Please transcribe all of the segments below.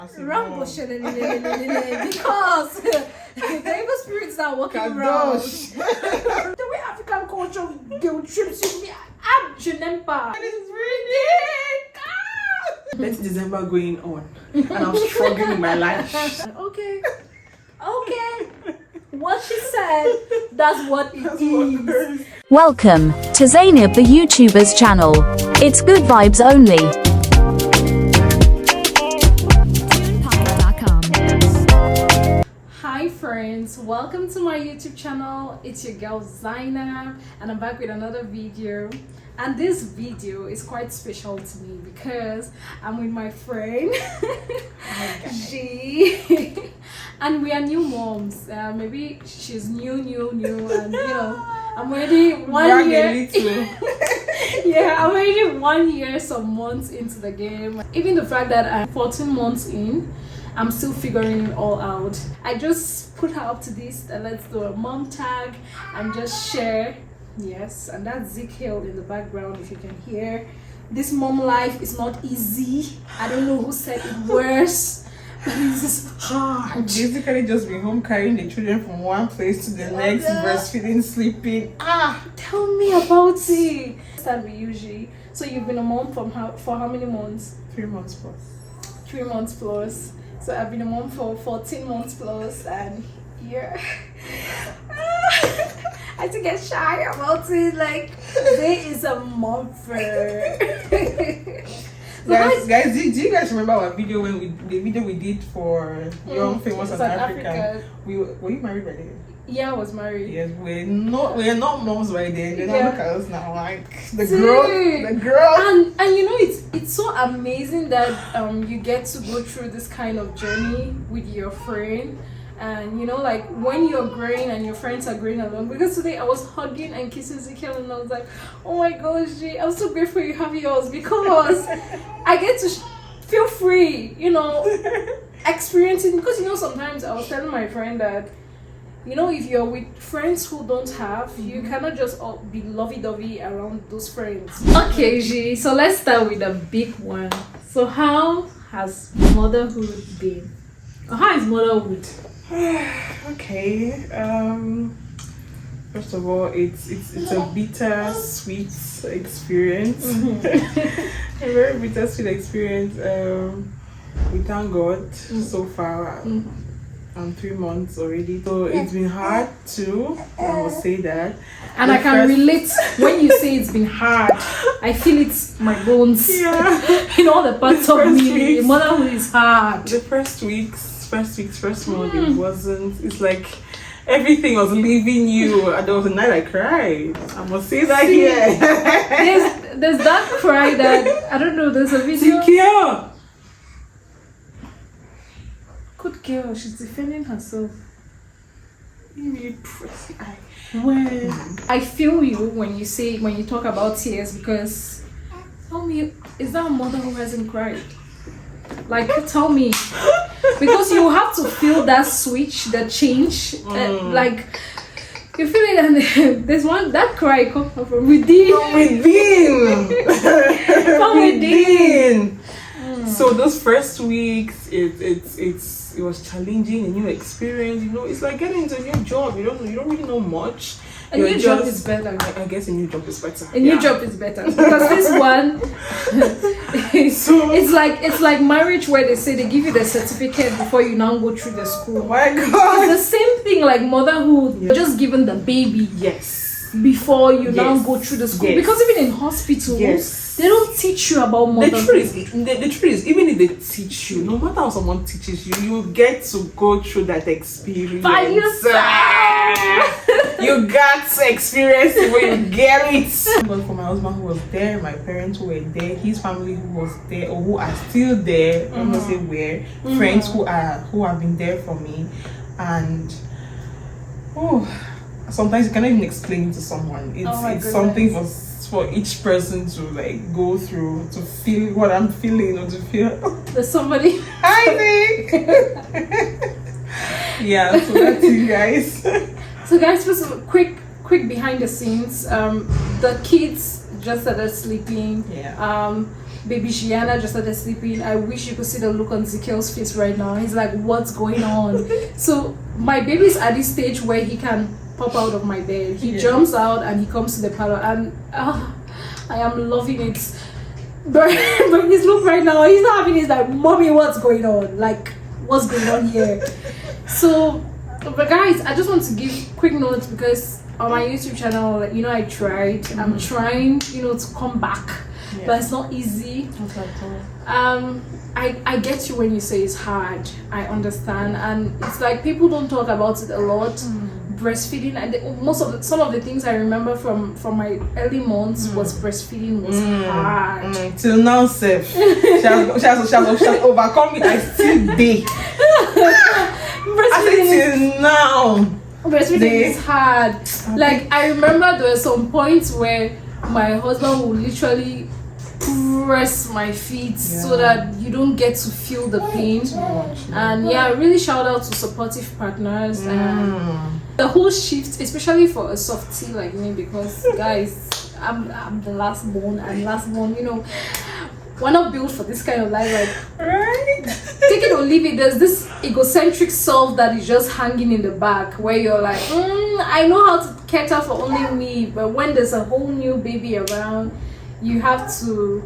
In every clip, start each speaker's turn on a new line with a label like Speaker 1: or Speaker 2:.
Speaker 1: Rambo because the evil spirits are walking around. The way African culture guilt trips me, I'm Janempa.
Speaker 2: It is raining. Let's December going on, and I'm struggling with my life.
Speaker 1: Okay. What she said, that's what it is.
Speaker 3: Welcome to Zainab the YouTuber's channel. It's good vibes only.
Speaker 1: Hi friends, welcome to my YouTube channel. It's your girl Zainab and I'm back with another video. And this video is quite special to me because I'm with my friend G and we are new moms. Maybe she's new and I'm already 1 year. Yeah, I'm already 1 year, some months into the game. Even the fact that I'm 14 months in, I'm still figuring it all out. I just put her up to this and let's do a mom tag and just share. Yes, and that's Ezekiel in the background if you can hear. This mom life is not easy. I don't know who said it worse, but it's just hard.
Speaker 2: Basically just been home carrying the children from one place to the next, breastfeeding, sleeping.
Speaker 1: Tell me about it. That we usually. So you've been a mom for how many months?
Speaker 2: 3 months plus.
Speaker 1: 3 months plus. So I've been a mom for 14 months plus, and yeah. I had to get shy about it. Like, there is a mother.
Speaker 2: Guys, do you guys remember our video the video we did for Young Famous and African? Were you married by then?
Speaker 1: Yeah, I was married.
Speaker 2: Yes, we're not moms by then. They don't look at us now like the
Speaker 1: Dude.
Speaker 2: girl.
Speaker 1: And you know it's so amazing that you get to go through this kind of journey with your friend. And you know, like when you're growing and your friends are growing along. Because today I was hugging and kissing Ezekiel and I was like, oh my gosh, G, I'm so grateful you have yours because I get to feel free, experiencing. Because sometimes I was telling my friend that, if you're with friends who don't have, you cannot just be lovey-dovey around those friends. Okay, G, so let's start with a big one. So how has motherhood been? Or how is motherhood?
Speaker 2: Okay. First of all, it's a bittersweet experience. A very bittersweet experience. We thank God so far. I'm 3 months already, so it's been hard too. I will say that.
Speaker 1: And I can relate when you say it's been hard. I feel it's my bones.
Speaker 2: Yeah.
Speaker 1: In all the parts of me. Motherhood is hard.
Speaker 2: The first month, it wasn't. It's like everything was leaving you. And there was a night I cried. I must say that here.
Speaker 1: There's that cry that I don't know. There's a video.
Speaker 2: Secure.
Speaker 1: Good girl. She's defending herself.
Speaker 2: When
Speaker 1: I feel you when you talk about tears because tell me, is that a mother who hasn't cried? Like, tell me, because you have to feel that switch, the change, like you feel it, and there's one that cry come from within. From within.
Speaker 2: So those first weeks, it was challenging, a new experience. It's like getting into a new job. You don't really know much.
Speaker 1: A new job is better.
Speaker 2: I guess a new job is better.
Speaker 1: A new job is better because this one, it's like marriage where they say they give you the certificate before you now go through the school.
Speaker 2: Oh my God!
Speaker 1: It's the same thing like motherhood.
Speaker 2: Yeah.
Speaker 1: You're just given the baby.
Speaker 2: Yes.
Speaker 1: Before you now go through the school, because even in hospitals, they don't teach you about motherhood.
Speaker 2: The truth is, even if they teach you, no matter how someone teaches you, you get to go through that experience
Speaker 1: by yourself.
Speaker 2: You got to experience it when you get it. But for my husband who was there, my parents who were there, his family who was there or who are still there, I'm not say where, friends who have been there for me, and sometimes you cannot even explain it to someone. It's something for each person to like go through, to feel what I'm feeling, or to feel
Speaker 1: there's somebody.
Speaker 2: I think. Yeah, so that's it, guys.
Speaker 1: So guys, first of all, quick behind the scenes. The kids just started sleeping.
Speaker 2: Yeah.
Speaker 1: baby Gianna just started sleeping. I wish you could see the look on Ezekiel's face right now. He's like, what's going on? So my baby's at this stage where he can pop out of my bed. He jumps out and he comes to the parlor, and I am loving it. But his look right now, he's not having it. He's like, mommy, what's going on? Like, what's going on here? So, but guys, I just want to give quick notes because on my YouTube channel, like, you know, I tried. I'm trying, you know, to come back, but it's not easy. I get you when you say it's hard. I understand, and it's like people don't talk about it a lot. Breastfeeding, and some of the things I remember from my early months was breastfeeding was hard.
Speaker 2: Till now, safe. She has overcome it. I still day.
Speaker 1: Breastfeeding
Speaker 2: till now.
Speaker 1: Breastfeeding is hard. Like, I remember there were some points where my husband would literally press my feet so that you don't get to feel the pain. And really shout out to supportive partners and the whole shift, especially for a softie like me, because guys, I'm the last born, you know, we're not built for this kind of life. Like,
Speaker 2: right?
Speaker 1: Take it or leave it. There's this egocentric self that is just hanging in the back where you're like, I know how to cater for only me, but when there's a whole new baby around, you have to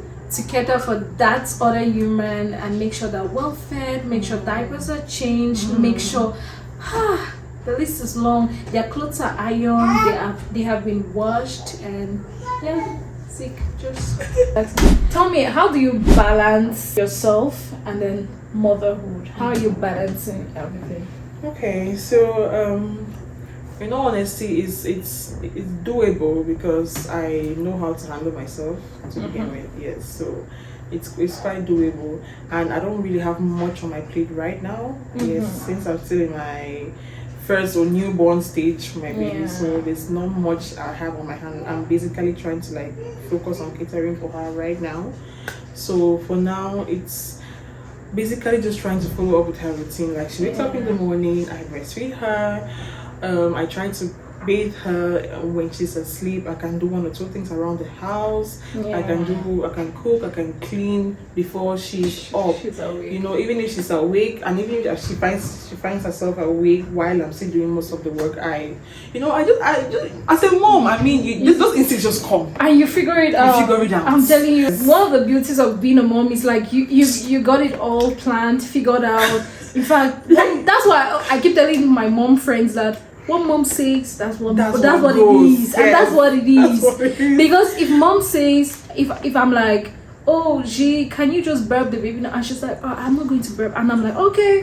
Speaker 1: cater for that other human and make sure they're well fed, make sure diapers are changed, make sure the list is long, their clothes are ironed, they have been washed, and sick. Just tell me, how do you balance yourself and then motherhood? How are you balancing everything?
Speaker 2: Okay, so in all honesty, it's doable because I know how to handle myself to begin with. Yes, so it's quite doable, and I don't really have much on my plate right now. Yes, since I'm still in my first or newborn stage for my baby, so there's not much I have on my hand. I'm basically trying to like focus on catering for her right now. So for now, it's basically just trying to follow up with her routine. Like, she wakes up in the morning, I breastfeed her. I try to bathe her when she's asleep. I can do 1 or 2 things around the house. I can cook, I can clean before she's up.
Speaker 1: She's awake.
Speaker 2: You know, even if she's awake, and even if she finds herself awake while I'm still doing most of the work, I just as a mom, I mean, those instincts just come
Speaker 1: and you figure it out. I'm telling you, one of the beauties of being a mom is like you got it all planned, figured out. In fact, that's why I keep telling my mom friends that what mom says, that's what it is. And that's what it is. Because if mom says, if I'm like, oh, G, can you just burp the baby now? And she's like, oh, I'm not going to burp. And I'm like, okay.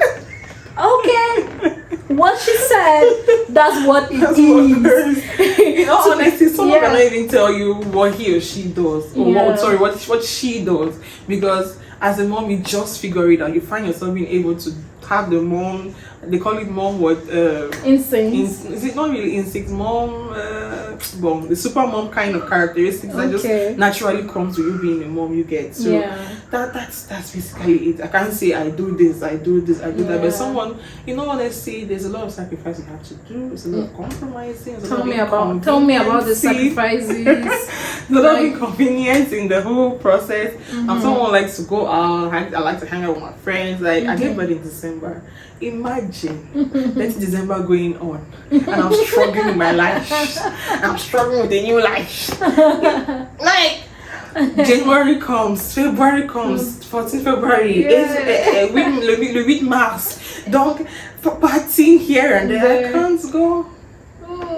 Speaker 1: What she said, that's what it is.
Speaker 2: In all honesty, someone cannot even tell you what he or she does. Or what she does. Because as a mom, you just figure it out. You find yourself being able to have the mom, they call it mom
Speaker 1: instincts.
Speaker 2: Is it not really instincts? Mom, the super mom kind of characteristics that just naturally comes to you being a mom. You get so that's basically it. I can't say I do this, I do that. But someone, you know, honestly, there's a lot of sacrifice you have to do. There's a lot of compromising. Tell me
Speaker 1: about the sacrifices.
Speaker 2: A lot of inconvenience in the whole process. And someone likes to go out. I like to hang out with my friends. Like I get married in December. Imagine that's December going on, and I'm struggling with my life. I'm struggling with a new life. Like January comes, February comes, 14 February, le 8 mars. Donc, partying here and there, I can't go.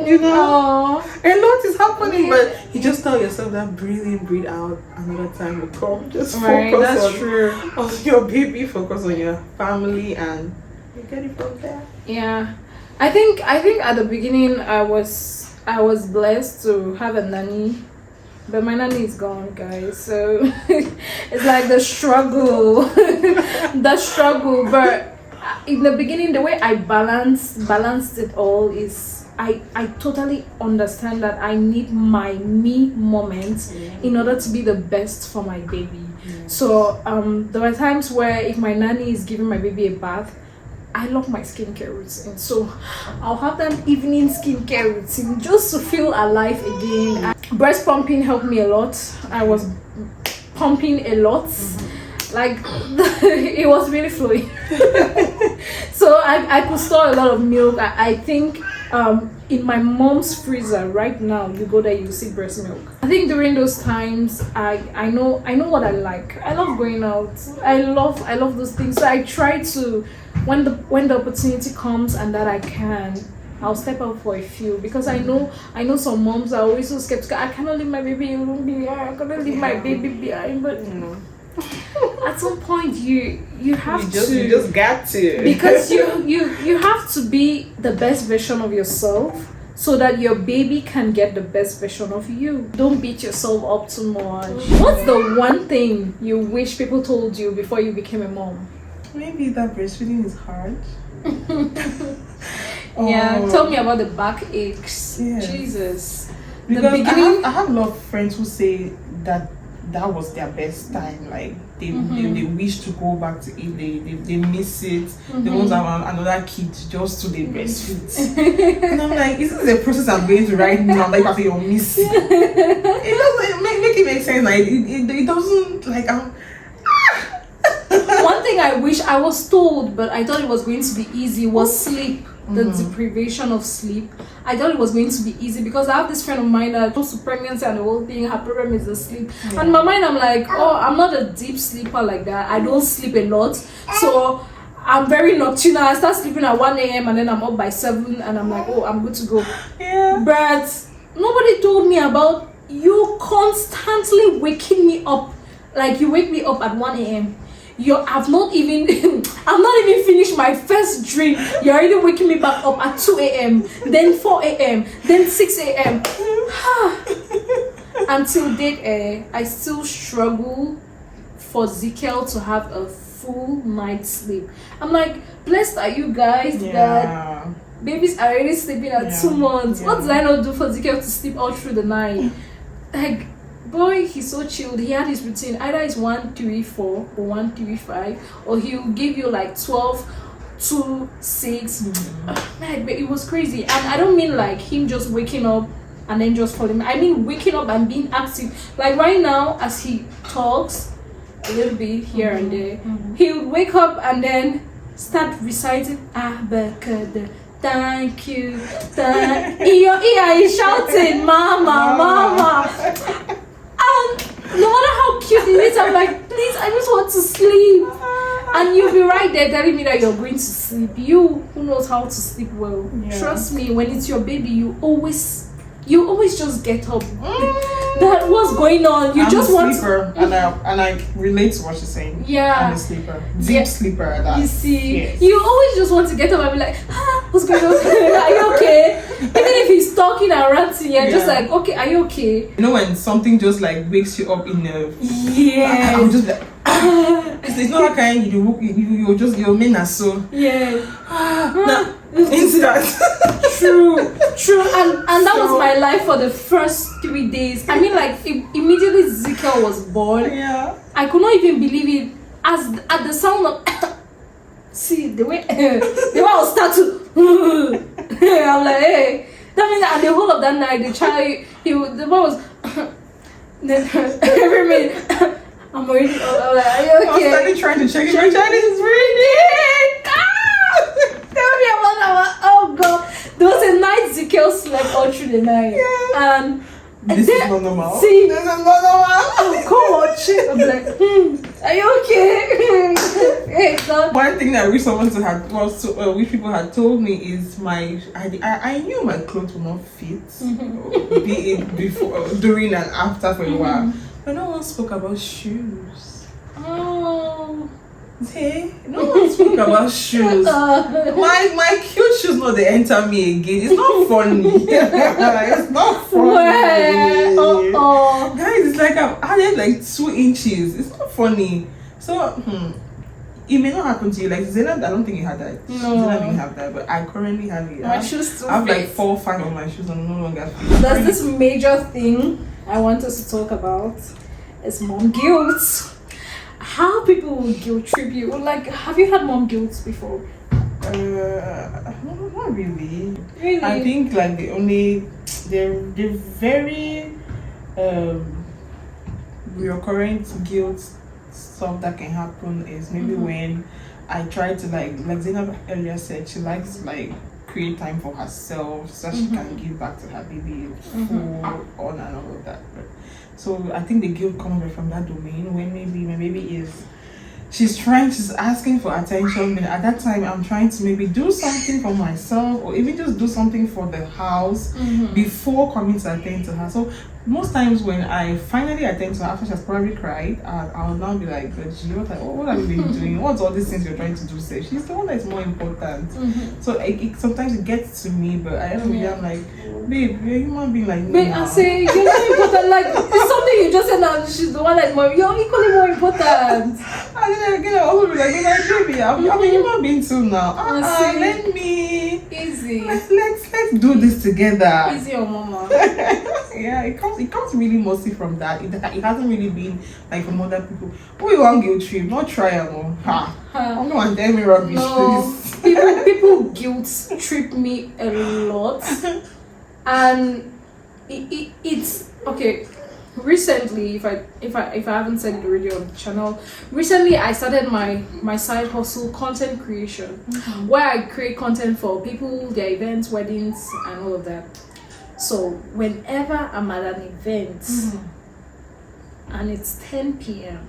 Speaker 2: You know, a lot is happening, but you just tell yourself that breathe in, breathe out, another time will come. Just focus on your baby, focus on your family, and you get it from there.
Speaker 1: Yeah, I think at the beginning I was blessed to have a nanny, but my nanny is gone, guys. So it's like the struggle. But in the beginning, the way I balanced it all is I totally understand that I need my me moment in order to be the best for my baby. So there were times where if my nanny is giving my baby a bath, I love my skincare routine, so I'll have that evening skincare routine just to feel alive again. Breast pumping helped me a lot. I was pumping a lot. Like it was really flowing. So I could store a lot of milk. I think in my mom's freezer right now, you go there, you see breast milk. I think during those times, I know what I like. I love going out. I love those things. So I try to, when the opportunity comes and that I can, I'll step out for a few, because I know some moms are always so skeptical. I cannot leave my baby alone. I cannot leave my baby behind. But at some point you have to.
Speaker 2: You just got to.
Speaker 1: Because you have to be the best version of yourself, so that your baby can get the best version of you. Don't beat yourself up too much. What's the one thing you wish people told you before you became a mom?
Speaker 2: Maybe that breastfeeding is hard.
Speaker 1: Yeah, tell me about the back aches.
Speaker 2: Yes.
Speaker 1: Jesus.
Speaker 2: Because
Speaker 1: The beginning.
Speaker 2: I have a lot of friends who say that was their best time. Like they wish to go back to it. They miss it. They want to have another kid just to they breastfeed. And I'm like, this is the process I'm going through right now. Like I say, you're missing. It doesn't make it make sense. Like it doesn't like
Speaker 1: One thing I wish I was told, but I thought it was going to be easy, was sleep. The deprivation of sleep. I thought it was going to be easy, because I have this friend of mine that goes to pregnancy and the whole thing, her problem is the sleep. And in my mind, I'm like, oh, I'm not a deep sleeper like that. I don't sleep a lot. So I'm very nocturnal. I start sleeping at 1 a.m. and then I'm up by 7 and I'm like, oh, I'm good to go.
Speaker 2: Yeah.
Speaker 1: But nobody told me about you constantly waking me up. Like you wake me up at 1 a.m. I've not even finished my first drink. You're already waking me back up at 2 a.m. then 4 a.m. then 6 a.m. Until date, I still struggle for Ezekiel to have a full night's sleep. I'm like, blessed are you guys that babies are already sleeping at 2 months. What did I not do for Ezekiel to sleep all through the night? Like, boy, he's so chilled. He had his routine. Either it's 1-3-4 or 1-3-5, or he'll give you like 12-2-6. Man, but it was crazy. And I don't mean like him just waking up and then just falling. I mean waking up and being active. Like right now, as he talks a little bit here and there, he'll wake up and then start reciting Abacada. Thank you. In your ear, he's shouting, Mama, Mama. No matter how cute it is, I'm like, please, I just want to sleep. And you'll be right there telling me that you're going to sleep. You who knows how to sleep well. Trust me, when it's your baby, you always just get up. That what's going on? You
Speaker 2: I'm
Speaker 1: just
Speaker 2: a
Speaker 1: want
Speaker 2: sleeper,
Speaker 1: to.
Speaker 2: and I relate to what she's saying.
Speaker 1: Yeah.
Speaker 2: I'm a sleeper. Deep sleeper at that.
Speaker 1: You see,
Speaker 2: Yes.
Speaker 1: you always just want to get up and be like, what's going on? Are you okay? Even if he's talking and ranting, you're just like, okay, are you okay?
Speaker 2: You know when something just like wakes you up in a I'm just like it's not that kind you just your main so now into that.
Speaker 1: True. And that was my life for the first 3 days. I mean, like immediately Ezekiel was born.
Speaker 2: Yeah.
Speaker 1: I could not even believe it. At the sound of see the way I was start to I'm like, hey. That means that the whole of that night the child the boy was then every minute I'm already I'm like, are you okay?
Speaker 2: I was started trying to check if my child is breathing.
Speaker 1: Tell me about that. Oh god, there was a night Ezekiel slept all through the night. And
Speaker 2: This is not normal.
Speaker 1: See,
Speaker 2: This is not normal.
Speaker 1: come on, shit. I'm like, are you okay? Hey, God.
Speaker 2: One thing that I wish someone wish people had told me is I knew my clothes would not fit, be it before, during, and after for a while. But no one spoke about shoes.
Speaker 1: Oh.
Speaker 2: Hey, no one spoke about shoes. My cute shoes no they enter me again. It's not funny. It's not funny. Guys, it's like I've added like 2 inches. It's not funny. So it may not happen to you. Like Zainab, I don't think you had that.
Speaker 1: No.
Speaker 2: Zainab didn't have that, but I currently have it.
Speaker 1: My shoes still
Speaker 2: I have like
Speaker 1: fit.
Speaker 2: 4 or 5 of my shoes and no longer fit.
Speaker 1: There's this major thing I want us to talk about. It's mom guilt. How people will guilt trip you. Like, have you had mom guilt before?
Speaker 2: Not really.
Speaker 1: Really?
Speaker 2: I think like they're very recurrent guilt stuff that can happen is maybe when I try to like Zainab earlier said, she likes to like create time for herself so she can give back to her baby full on and all of that. So I think the guilt comes from that domain when maybe my baby is she's asking for attention, and at that time I'm trying to maybe do something for myself or even just do something for the house before coming to attend to her. So most times when I finally attend to her after she's probably cried, I'll now be like, but what have you been doing? What's all these things you're trying to do? Say she's the one that's more important. So sometimes it gets to me, but I don't know. I'm like, babe, you're a human being like me.
Speaker 1: But I say you're not important. Like it's something you just said now. She's the one that's more. You're equally more important.
Speaker 2: And then again, I also be like, baby, I'm a human being too now. Let me
Speaker 1: easy.
Speaker 2: Let's do this together.
Speaker 1: Easy, your mama.
Speaker 2: Yeah, it comes really mostly from that. It hasn't really been like from other people. Oh, you want guilt trip? Not trial. I'm not tell me rubbish, please.
Speaker 1: People guilt trip me a lot, and it's okay. Recently, if I haven't said it already on the channel, recently I started my side hustle, content creation, where I create content for people, their events, weddings, and all of that. So whenever I'm at an event and it's 10 p.m.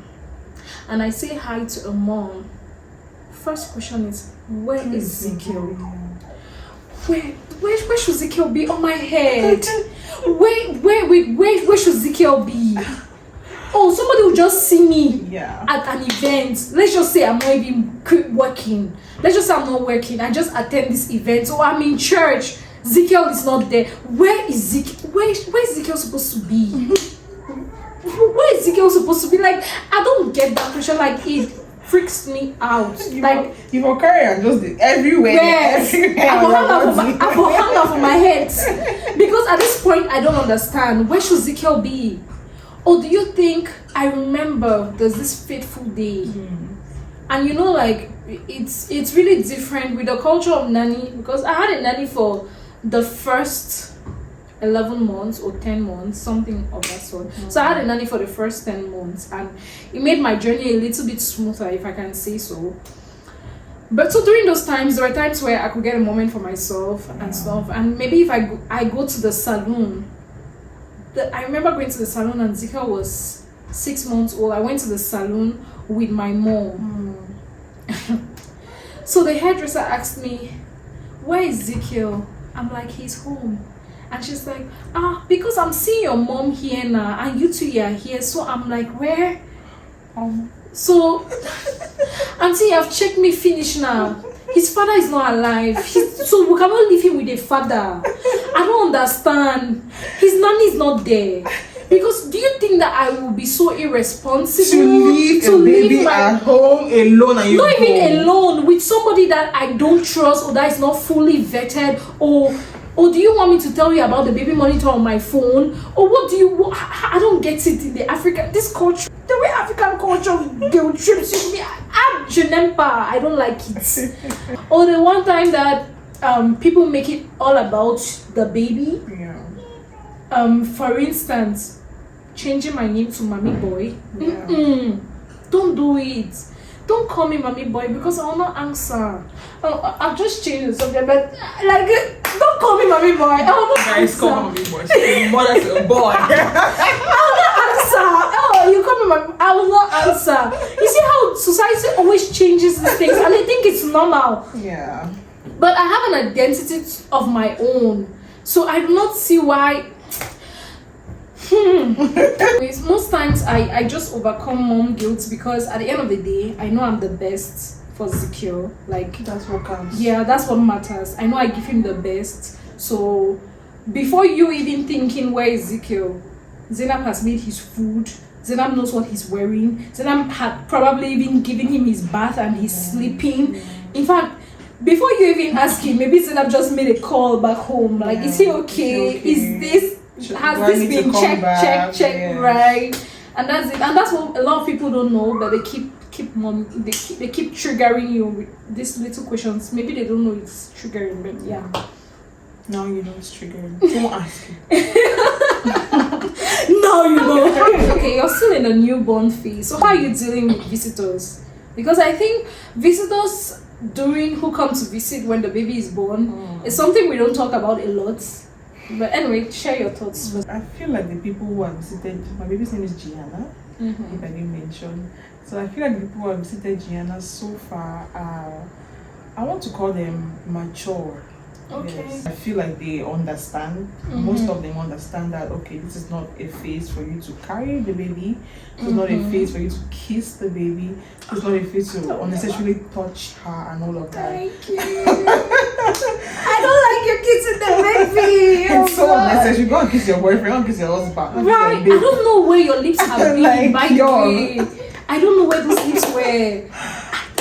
Speaker 1: and I say hi to a mom, first question is, where is Ezekiel? Where should Ezekiel be on my head? Where should Ezekiel be? Oh, somebody will just see me at an event. Let's just say I'm not even working. Let's just say I'm not working. I just attend this event. Or I'm in church. Ezekiel is not there. Where is Ezekiel? Where is Ezekiel supposed to be? Where is Ezekiel supposed to be? Like, I don't get that question. Like, it freaks me out.
Speaker 2: You will carry and just everywhere.
Speaker 1: Yes. I will hang out for my head. Because at this point, I don't understand. Where should Ezekiel be? Or do you think, I remember there's this fateful day. And you know, like, it's really different with the culture of nanny. Because I had a nanny for the first 11 months or 10 months, something of that sort. So I had a nanny for the first 10 months, and it made my journey a little bit smoother, if I can say so. But so during those times, there were times where I could get a moment for myself and stuff. And maybe if I go to the salon, I remember going to the salon and Zika was 6 months old. I went to the salon with my mom. So the hairdresser asked me, where is Ezekiel? I'm like, he's home. And she's like, because I'm seeing your mom here now and you two are here. So I'm like, where? So, auntie, you've checked me finish now. His father is not alive. So we cannot leave him with a father. I don't understand. His nanny is not there. Because do you think that I will be so irresponsible
Speaker 2: to leave a baby at home alone and
Speaker 1: not even alone with somebody that I don't trust or that is not fully vetted, or do you want me to tell you about the baby monitor on my phone? Or what do you I don't get it in the African this culture, the way African culture guilt trips me. I don't like it. Or the one time that people make it all about the baby. For instance, changing my name to Mommy Boy. Don't do it. Don't call me Mommy Boy because I will not answer. I'll just change the subject, but like, don't call me Mommy Boy. I will not answer.
Speaker 2: Call Mommy Boy. She's mother to a boy.
Speaker 1: I will not answer. Oh, you call me Mommy. I will not answer. You see how society always changes these things, and they think it's normal.
Speaker 2: Yeah.
Speaker 1: But I have an identity of my own, so I do not see why. Most times I just overcome mom guilt because at the end of the day I know I'm the best for Ezekiel. Like,
Speaker 2: that's what counts.
Speaker 1: Yeah, that's what matters. I know I give him the best. So before you even thinking where is Ezekiel, Zainab has made his food. Zainab knows what he's wearing. Zainab had probably even given him his bath and he's sleeping. In fact, before you even ask him, maybe Zainab just made a call back home. Like, is he okay? Is this has this been checked, right? And that's it. And that's what a lot of people don't know, but they keep triggering you with these little questions. Maybe they don't know it's triggering, but yeah.
Speaker 2: Now you know it's triggering. Don't ask him.
Speaker 1: Now you know. Okay, you're still in the newborn phase. So how are you dealing with visitors? Because I think visitors who come to visit when the baby is born is something we don't talk about a lot. But anyway, share your thoughts first.
Speaker 2: I feel like the people who have visited, my baby's name is Gianna, if I didn't mention. So I feel like the people who have visited Gianna so far are, I want to call them mature.
Speaker 1: Okay.
Speaker 2: Yes. I feel like they understand. Most of them understand that, okay, this is not a phase for you to carry the baby. This is not a phase for you to kiss the baby. It's not a phase to unnecessarily touch her and all of that.
Speaker 1: Thank you. I don't like your kissing the baby.
Speaker 2: It's so unnecessary. Go and kiss your boyfriend, go and kiss your husband.
Speaker 1: Right. I don't know where your lips have been,
Speaker 2: Like,
Speaker 1: by the way. I don't know where those lips were.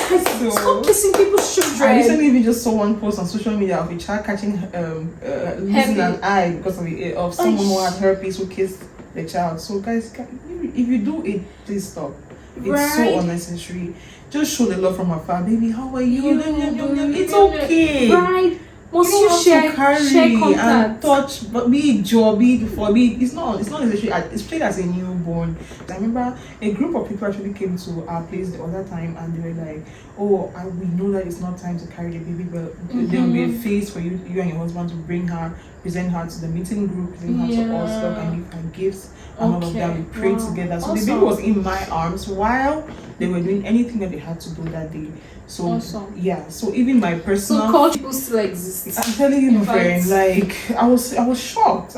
Speaker 1: Stop kissing people's children.
Speaker 2: I recently even just saw one post on social media of a child catching losing an eye because of someone who had herpes who kissed the child. So guys, if you do it, please stop. It's so unnecessary. Just show the love from afar. Baby, how are you? It's okay.
Speaker 1: Right. Must you share contact
Speaker 2: and touch, but be it jaw, be it before, be it, it's not necessary. It's played as a newborn. I remember a group of people actually came to our place the other time and they were like, oh, we know that it's not time to carry the baby, but there will be a phase for you and your husband to bring her, present her to the meeting group, present her to us, so and give her gifts and all of that. We prayed together. So the baby was in my arms while they were doing anything that they had to do that day. So yeah, so even my personal
Speaker 1: culture still exists.
Speaker 2: I'm telling you, my friend, like I was shocked.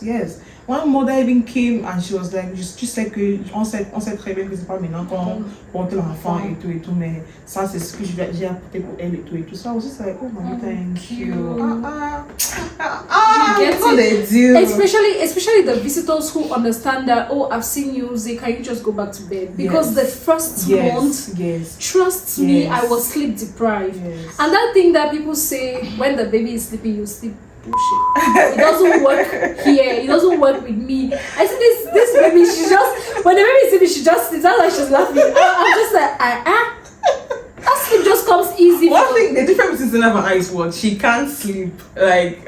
Speaker 2: Yes, one mother even came and she was like, juste sais que on sait très bien que c'est pas maintenant qu'on porte l'enfant et tout, mais ça c'est ce que j'ai apporté pour elle et tout. So I was just like, oh my God, thank you.
Speaker 1: What they do. Especially the visitors who understand that, oh, I've seen you, Zay, can you just go back to bed? Because the first month, trust me, I was sleep deprived. And that thing that people say when the baby is sleeping, you sleep. Bullshit. It doesn't work here. It doesn't work with me. I see this baby. She just when the baby is sleeping, she just it's not like she's laughing. I'm just like that sleep just comes easy.
Speaker 2: One thing, the difference between Zainab and I is what she can't sleep like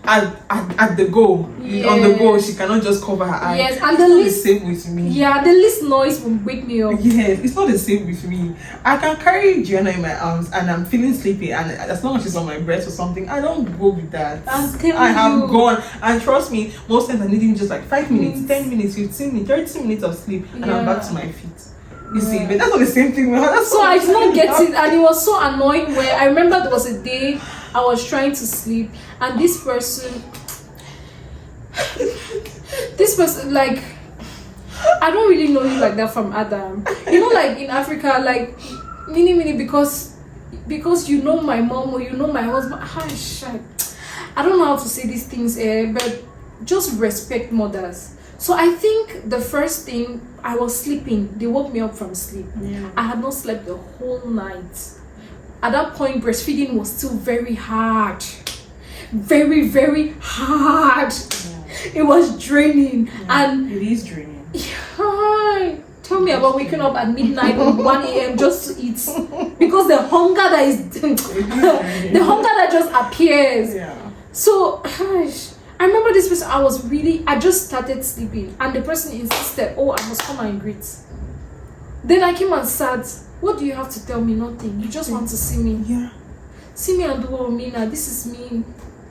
Speaker 2: at the go. On the go, she cannot just cover her eyes.
Speaker 1: Yes, and
Speaker 2: the least the same with me.
Speaker 1: Yeah, the least noise will wake me up.
Speaker 2: Yes, it's not the same with me. I can carry Gianna in my arms and I'm feeling sleepy, and as long as she's on my breast or something, I don't go with that. I have gone, and trust me, most times I need even just like 5 minutes, 10 minutes, 15 minutes, 30 minutes of sleep, and I'm back to my feet. You see, but that's not the same thing.
Speaker 1: So I did not get it, and it was so annoying. Where I remember there was a day I was trying to sleep, and this person, like, I don't really know you like that from Adam. You know, like in Africa, like, mini, because you know my mom or you know my husband. I don't know how to say these things, but just respect mothers. So I think the first thing, I was sleeping. They woke me up from sleep. Yeah. I had not slept the whole night. At that point, breastfeeding was still very hard. Very, very hard. Yeah. It was draining. Yeah. And
Speaker 2: it is draining.
Speaker 1: Yeah. Tell me about waking up at midnight or 1 a.m. just to eat. Because the hunger that is the hunger that just appears. Yeah. So I remember this person, I just started sleeping and the person insisted, oh, I must come and greet. Then I came and sat. What do you have to tell me? Nothing. You just want to see me. Yeah. See me and do what me now. This is me.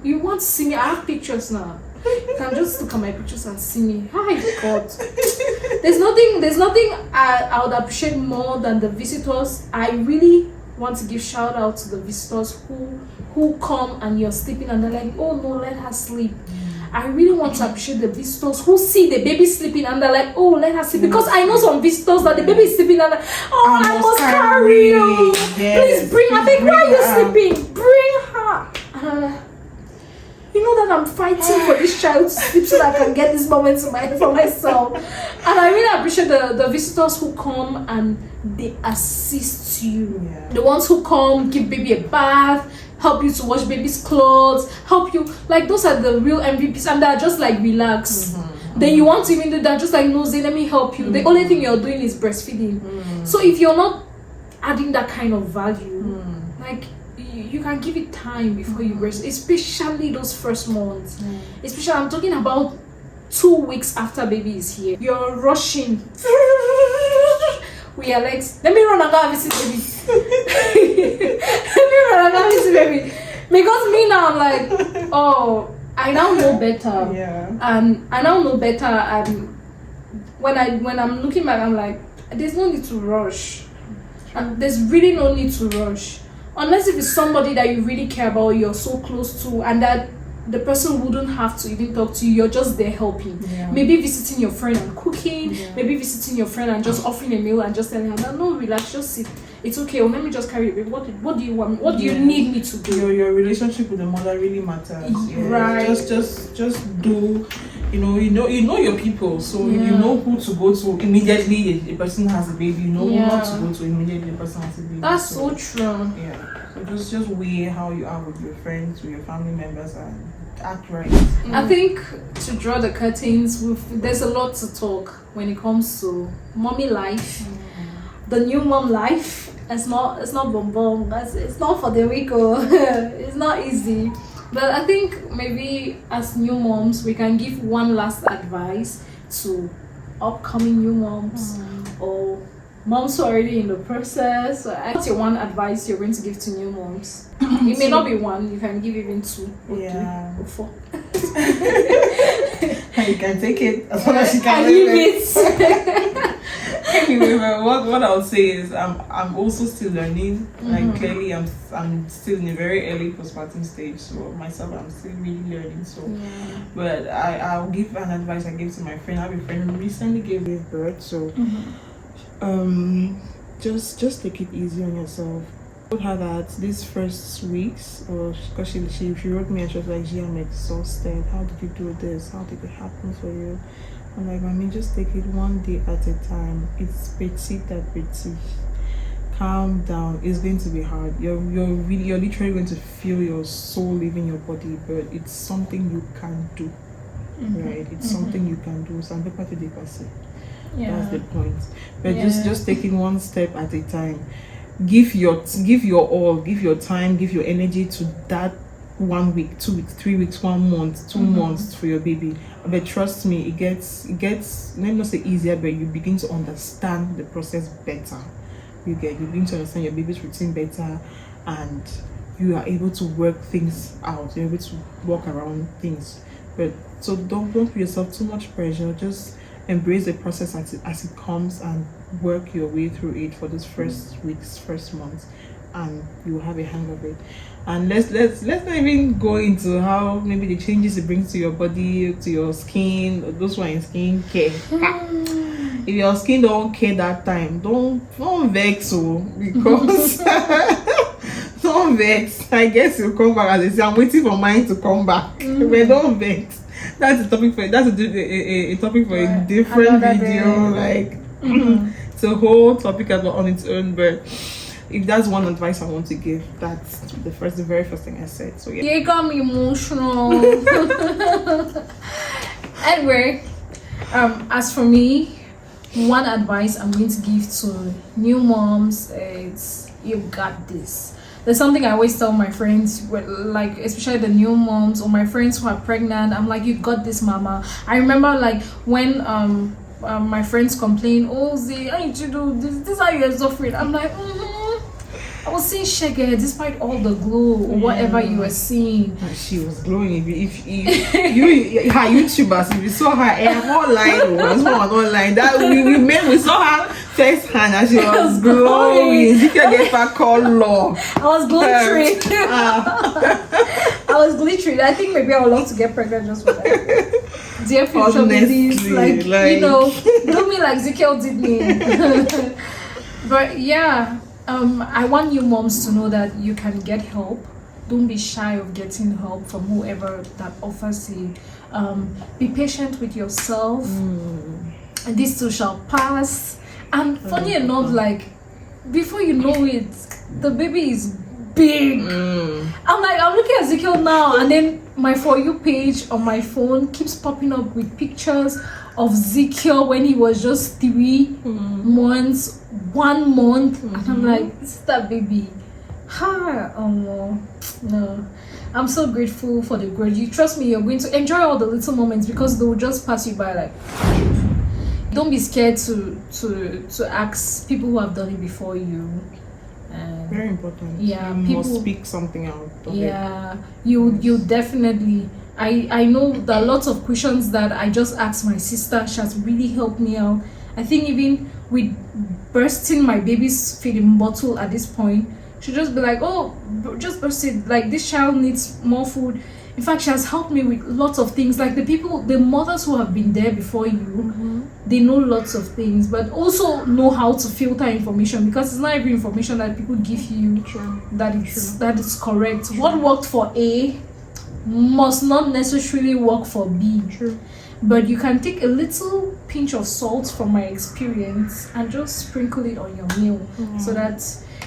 Speaker 1: You want to see me? I have pictures now. You can just look at my pictures and see me. Hi, God. There's nothing I would appreciate more than the visitors. I really want to give shout out to the visitors who come and you're sleeping and they're like, oh no, let her sleep. I really want to appreciate the visitors who see the baby sleeping and they're like, oh, let her sleep. Because I know some visitors that the baby is sleeping and they're like, oh, I must carry you. Yes. Please bring her. Why are you sleeping? Bring her. You know that I'm fighting for this child to sleep so that I can get this moment for myself. And I really appreciate the visitors who come and they assist you. Yeah. The ones who come, give baby a bath, help you to wash baby's clothes, help you. Like, those are the real MVPs and they're just like, relax. Then you want to even do that, just like, no, Zay, let me help you. The only thing you're doing is breastfeeding. So if you're not adding that kind of value, like, you can give it time before you breastfeed, especially those first months. Especially, I'm talking about 2 weeks after baby is here, you're rushing. We are like, let me run and go and visit baby. Let me run and go and visit baby. Because me now, I'm like, oh, I now know better.
Speaker 2: Yeah.
Speaker 1: I now know better. And when I'm looking back, I'm like, there's no need to rush. And there's really no need to rush. Unless if it's somebody that you really care about, you're so close to, and that the person wouldn't have to even talk to you, you're just there helping.
Speaker 2: Yeah.
Speaker 1: Maybe visiting your friend and cooking,
Speaker 2: Yeah.
Speaker 1: maybe visiting your friend and just offering a meal and just telling her, no, relax, just sit. It's okay, or let me just carry it. What do you want? What do you need me to do?
Speaker 2: Your relationship with the mother really matters. Yeah.
Speaker 1: Right.
Speaker 2: Just do, you know your people, so you know who to go to immediately a person has a baby. You know who not to go to immediately a person has a baby.
Speaker 1: That's so true.
Speaker 2: Yeah. So just weigh how you are with your friends, with your family members, and act right.
Speaker 1: I think to draw the curtains, there's a lot to talk when it comes to mommy life, the new mom life. It's not boom boom. It's not for the week. It's not easy. But I think maybe as new moms, we can give one last advice to upcoming new moms or moms who are already in the process. What's your one advice you're going to give to new moms? It may not be one. You can give even 2 or 3 or 4.
Speaker 2: You can take it as long as you can.
Speaker 1: I leave it.
Speaker 2: Anyway, what I would say is I'm also still learning. Like clearly I'm still in a very early postpartum stage, so myself I'm still really learning. So but I'll give an advice I gave to my friend. I have a friend who recently gave birth, so just take it easy on yourself. I told her that these first weeks, or because she wrote me and she was like, "Gee, I'm exhausted. How did you do this? How did it happen for you?" I'm like, "Mommy, just take it one day at a time. It's petit à petit. Calm down. It's going to be hard. You're literally going to feel your soul leaving your body, but it's something you can do, right? It's something you can do. Some people they can say, that's the point. But just taking one step at a time. Give your all. Give your time. Give your energy to that 1 week, 2 weeks, 3 weeks, 1 month, 2 months for your baby. But trust me, it gets let me not say easier, but you begin to understand the process better. You begin to understand your baby's routine better, and you are able to work things out. You're able to walk around things. But so don't put yourself too much pressure. Just embrace the process as it comes and work your way through it for those first weeks, first months, and you will have a hang of it. And let's not even go into how maybe the changes it brings to your body, to your skin. Those who are in skin care. If your skin don't care that time, don't vex, because don't vex. I guess you'll come back, as they say. I'm waiting for mine to come back. But don't vex. That's a topic for a topic for a different video. Like it's a whole topic on its own, but if that's one advice I want to give, that's the very first thing I said. So yeah.
Speaker 1: You got me emotional. Anyway, as for me, one advice I'm going to give to new moms is you got this. There's something I always tell my friends, like especially the new moms or my friends who are pregnant. I'm like, you got this, mama. I remember like when my friends complain, oh Z, I need to do this. This is how you're suffering. I'm like, I was seeing Shege despite all the glow or whatever you were seeing.
Speaker 2: She was glowing. If you her YouTubers, if you saw her hair online, that we saw her first hand and she was glowing. You can get her color.
Speaker 1: I was glittering. I was glittering. I think maybe I would love to get pregnant just for that. Dear future babies, like you know, do me like Ezekiel did me. But yeah. I want you moms to know that you can get help. Don't be shy of getting help from whoever that offers you. Be patient with yourself. And this too shall pass. And funny enough, like before you know it, the baby is big. I'm looking at Ezekiel now, and then my For You page on my phone keeps popping up with pictures of Ezekiel when he was just 3 months, 1 month, and I'm like, it's that baby. No, I'm so grateful for the growth. You trust me, you're going to enjoy all the little moments because they will just pass you by. Like, don't be scared to ask people who have done it before you.
Speaker 2: Very important.
Speaker 1: Yeah,
Speaker 2: you
Speaker 1: people
Speaker 2: must speak something out.
Speaker 1: Yeah, you definitely. I know that lots of questions that I just asked my sister. She has really helped me out. I think even with bursting my baby's feeding bottle at this point, she'll just be like, oh, just burst it. Like, this child needs more food. In fact, she has helped me with lots of things. Like, the mothers who have been there before you, they know lots of things, but also know how to filter information, because it's not every information that people give you that is correct. What worked for A must not necessarily work for B. But you can take a little pinch of salt from my experience and just sprinkle it on your meal so that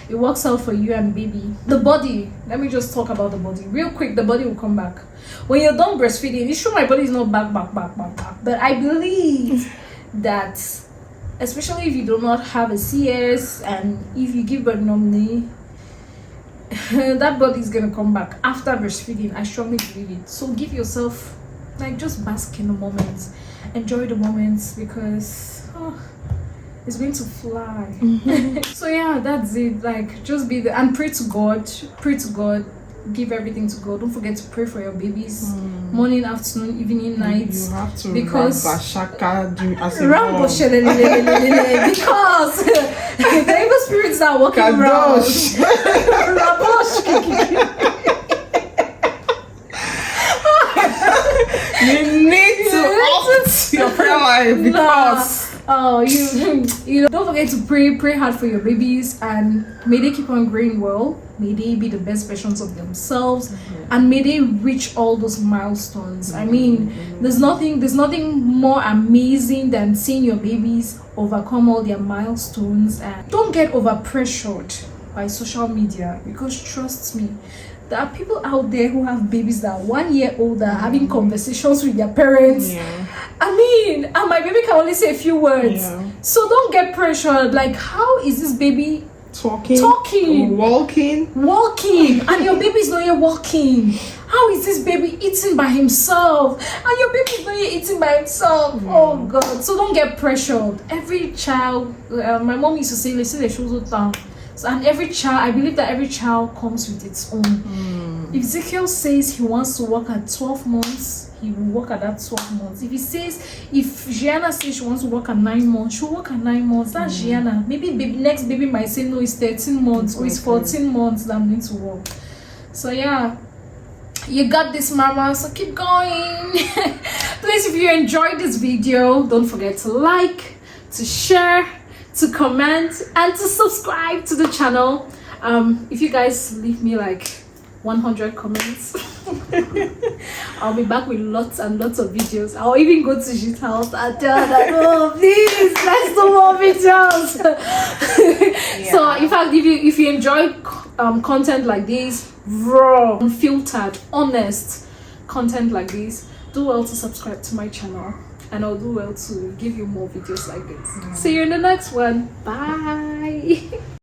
Speaker 1: it works out for you and baby. The body, let me just talk about the body real quick. The body will come back when you're done breastfeeding. It's true my body is not back, but I believe that, especially if you do not have a CS and if you give birth normally, that body is gonna come back after breastfeeding. I strongly believe it. So give yourself, like, just bask in the moments, enjoy the moments, because it's going to fly. So yeah, that's it. Like, just be there and pray to God. Give everything to God. Don't forget to pray for your babies, morning, afternoon, evening, night.
Speaker 2: You have to
Speaker 1: because
Speaker 2: Rabashaka as a
Speaker 1: because the evil spirits are walking around.
Speaker 2: You need to up your prayer life, because
Speaker 1: you know, don't forget to pray hard for your babies, and may they keep on growing well. May they be the best versions of themselves, and may they reach all those milestones. I mean, there's nothing more amazing than seeing your babies overcome all their milestones. And don't get over pressured by social media, because trust me, there are people out there who have babies that are 1 year old that are having conversations with their parents. I mean, and my baby can only say a few words. So don't get pressured. Like, how is this baby talking, walking, and your baby's not yet walking? How is this baby eating by himself, and your baby's not yet eating by himself? Oh God! So don't get pressured. Every child, my mom used to say, "Let's say the shoes down." So, and every child, I believe that every child comes with its own. If Ezekiel says he wants to work at 12 months, he will work at that 12 months. If Gianna says she wants to work at 9 months, she'll work at 9 months. That's Gianna. Maybe next baby might say, no, it's 13 months or it's 14 months that I'm going to work. So yeah, you got this, mama. So keep going. Please, if you enjoyed this video, don't forget to like, to share, to comment, and to subscribe to the channel. If you guys leave me like 100 comments, I'll be back with lots and lots of videos. I'll even go to Shit's house and tell her that, oh please, let's do more videos. So in fact, if you enjoyed content like this, raw, unfiltered, honest content like this, do well to subscribe to my channel, and I'll do well to give you more videos like this. See you in the next one. Bye.